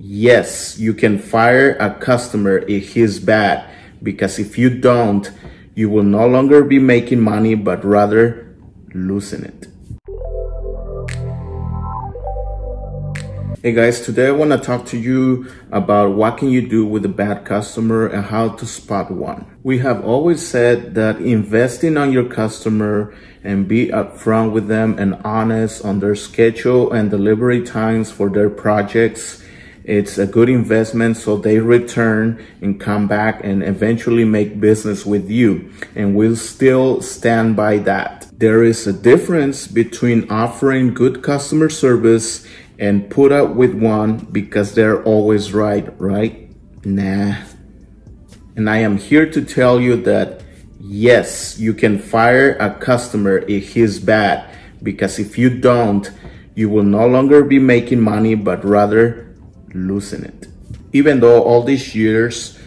Yes, you can fire a customer if he's bad, because if you don't, you will no longer be making money, but rather losing it. Hey guys, today I want to talk to you about what can you do with a bad customer and how to spot one. We have always said that investing on your customer and be upfront with them and honest on their schedule and delivery times for their projects, it's a good investment so they return and come back and eventually make business with you. And we'll still stand by that. There is a difference between offering good customer service and put up with one because they're always right? Nah. And I am here to tell you that yes, you can fire a customer if he's bad, because if you don't, you will no longer be making money, but rather losing it. Even though all these years,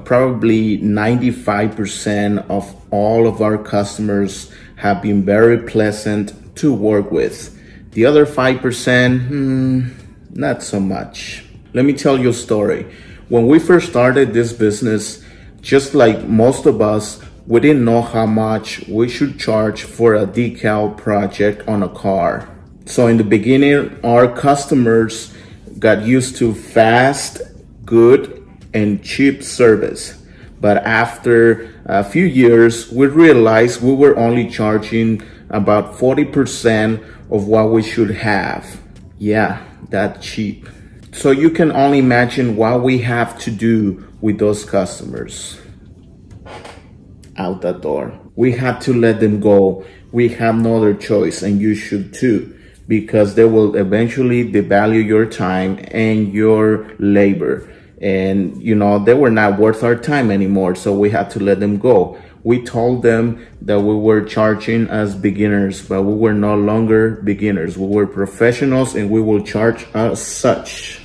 probably 95% of all of our customers have been very pleasant to work with. The other 5%, not so much. Let me tell you a story. When we first started this business, just like most of us, we didn't know how much we should charge for a decal project on a car. So in the beginning, our customers got used to fast, good, and cheap service. But after a few years, we realized we were only charging about 40% of what we should have. Yeah, that cheap. So you can only imagine what we have to do with those customers. Out the door. We had to let them go. We have no other choice, and you should too, because they will eventually devalue your time and your labor. And you know, they were not worth our time anymore, so we had to let them go. We told them that we were charging as beginners, but we were no longer beginners. We were professionals and we will charge as such.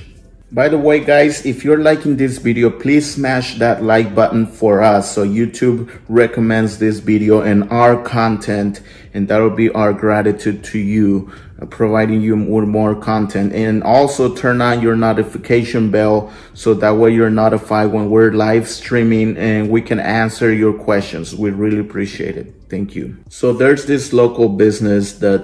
By the way, guys, if you're liking this video, please smash that like button for us so YouTube recommends this video and our content, and that'll be our gratitude to you, providing you with more content. And also turn on your notification bell so that way you're notified when we're live streaming and we can answer your questions. We really appreciate it. Thank you. So there's this local business that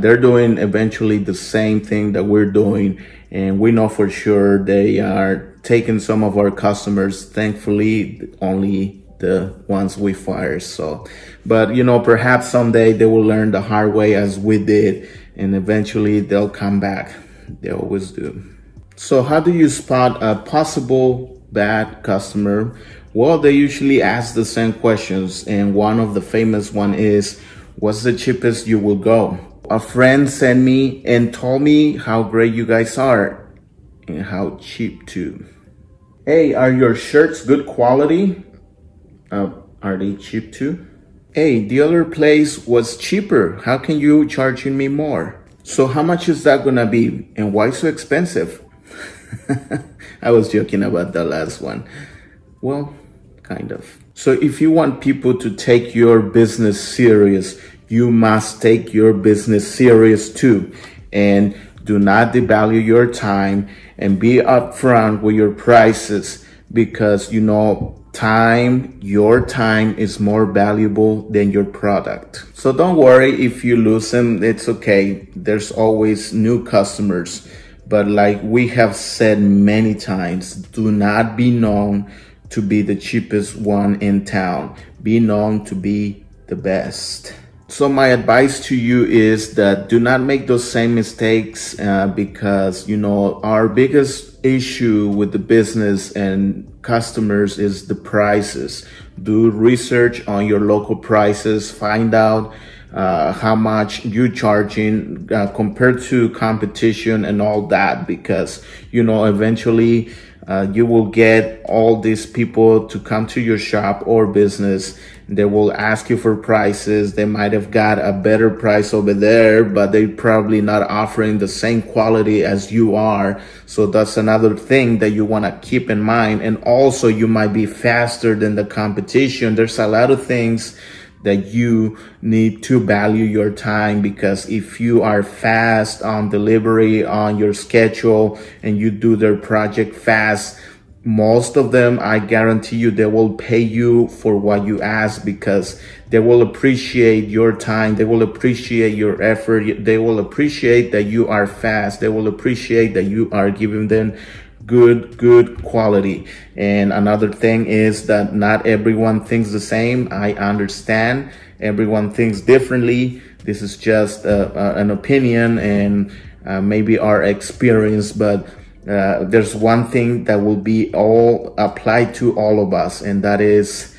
they're doing eventually the same thing that we're doing. And we know for sure they are taking some of our customers, thankfully, only the ones we fire. So, but you know, perhaps someday they will learn the hard way as we did, and eventually they'll come back. They always do. So how do you spot a possible bad customer? Well, they usually ask the same questions. And one of the famous one is, what's the cheapest you will go? A friend sent me and told me how great you guys are and how cheap too. Hey, are your shirts good quality? Are they cheap too? Hey, the other place was cheaper. How can you charging me more? So how much is that gonna be? And why so expensive? I was joking about the last one. Well, kind of. So if you want people to take your business serious, you must take your business serious too. And do not devalue your time and be upfront with your prices, because you know, your time is more valuable than your product. So don't worry if you lose them, it's okay. There's always new customers. But like we have said many times, do not be known to be the cheapest one in town. Be known to be the best. So my advice to you is that do not make those same mistakes, because, you know, our biggest issue with the business and customers is the prices. Do research on your local prices. Find out how much you're charging compared to competition and all that, because, you know, eventually you will get all these people to come to your shop or business. They will ask you for prices. They might have got a better price over there, but they're probably not offering the same quality as you are. So that's another thing that you want to keep in mind. And also you might be faster than the competition. There's a lot of things that you need to value your time, because if you are fast on delivery on your schedule and you do their project fast, most of them, I guarantee you, they will pay you for what you ask, because they will appreciate your time. They will appreciate your effort. They will appreciate that you are fast. They will appreciate that you are giving them good quality. And another thing is that not everyone thinks the same. I understand everyone thinks differently. This is just an opinion and maybe our experience, but there's one thing that will be all applied to all of us, and that is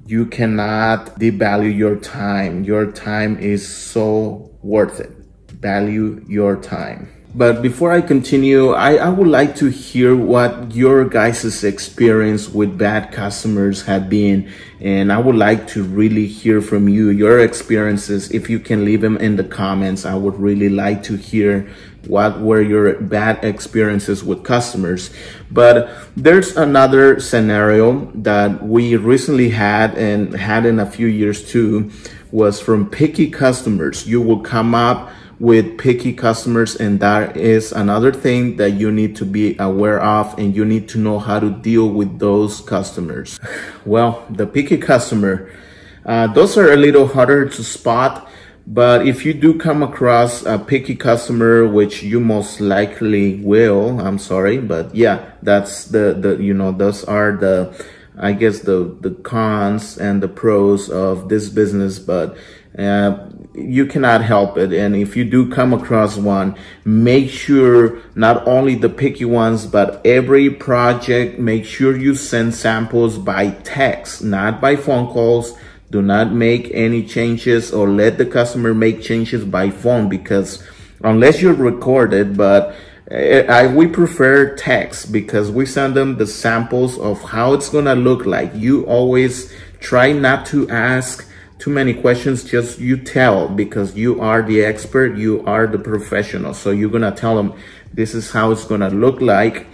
you cannot devalue your time. Your time is so worth it. Value your time. But before I continue, I would like to hear what your guys' experience with bad customers have been. And I would like to really hear from you, your experiences. If you can leave them in the comments, I would really like to hear what were your bad experiences with customers. But there's another scenario that we recently had and had in a few years too, was from picky customers. You will come up with picky customers, and that is another thing that you need to be aware of, and you need to know how to deal with those customers. Well, the picky customer, those are a little harder to spot, but if you do come across a picky customer, which you most likely will, I'm sorry, but yeah, that's the you know, those are the, I guess, the cons and the pros of this business. But you cannot help it. And if you do come across one, make sure not only the picky ones, but every project, make sure you send samples by text, not by phone calls. Do not make any changes or let the customer make changes by phone, because unless you're recorded, but we prefer text, because we send them the samples of how it's gonna look like. You always try not to ask too many questions, just you tell, because you are the expert, you are the professional. So you're gonna tell them this is how it's gonna look like.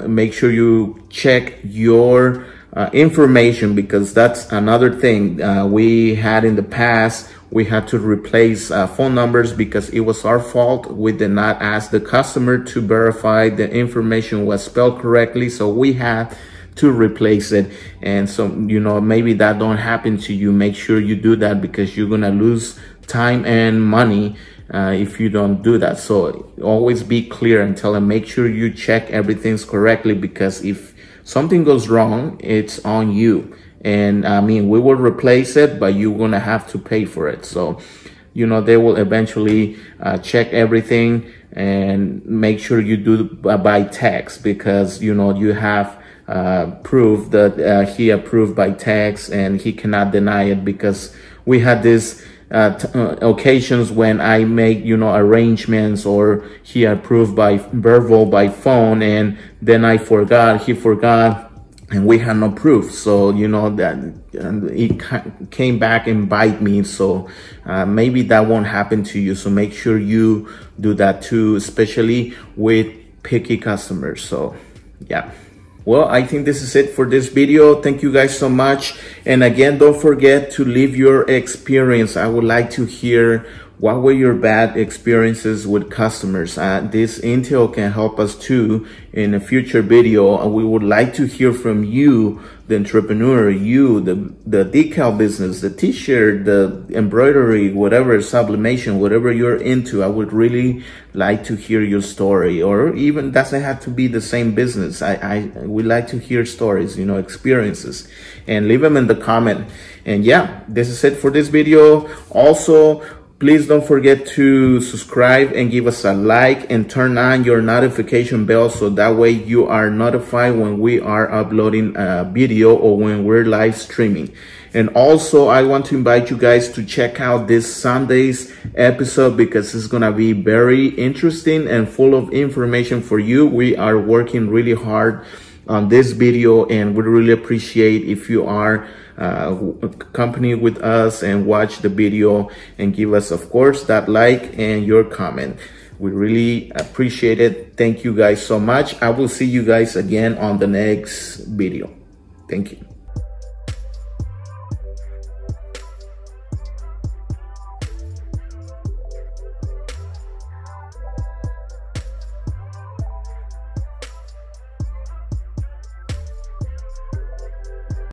Make sure you check your information, because that's another thing we had in the past. We had to replace phone numbers because it was our fault. We did not ask the customer to verify the information was spelled correctly, so we had to replace it. And so, you know, maybe that don't happen to you. Make sure you do that, because you're gonna lose time and money if you don't do that. So always be clear and tell them, make sure you check everything's correctly, because if something goes wrong, it's on you. And I mean, we will replace it, but you're gonna have to pay for it. So, you know, they will eventually check everything, and make sure you do by text, because, you know, you have proof that he approved by text, and he cannot deny it. Because we had this occasions when I make, you know, arrangements, or he approved by verbal by phone, and then he forgot, and we had no proof. So, you know, that it came back and bite me. So maybe that won't happen to you. So make sure you do that too, especially with picky customers. So yeah. Well, I think this is it for this video. Thank you guys so much. And again, don't forget to leave your experience. I would like to hear, what were your bad experiences with customers? This intel can help us too in a future video. We would like to hear from you, the entrepreneur, you, the decal business, the t-shirt, the embroidery, whatever, sublimation, whatever you're into. I would really like to hear your story, or even doesn't have to be the same business. We like to hear stories, you know, experiences, and leave them in the comment. And yeah, this is it for this video. Also, please don't forget to subscribe and give us a like, and turn on your notification bell, so that way you are notified when we are uploading a video or when we're live streaming. And also, I want to invite you guys to check out this Sunday's episode, because it's gonna be very interesting and full of information for you. We are working really hard on this video, and we really appreciate if you are accompany with us and watch the video, and give us, of course, that like and your comment. We really appreciate it. Thank you guys so much. I will see you guys again on the next video. Thank you.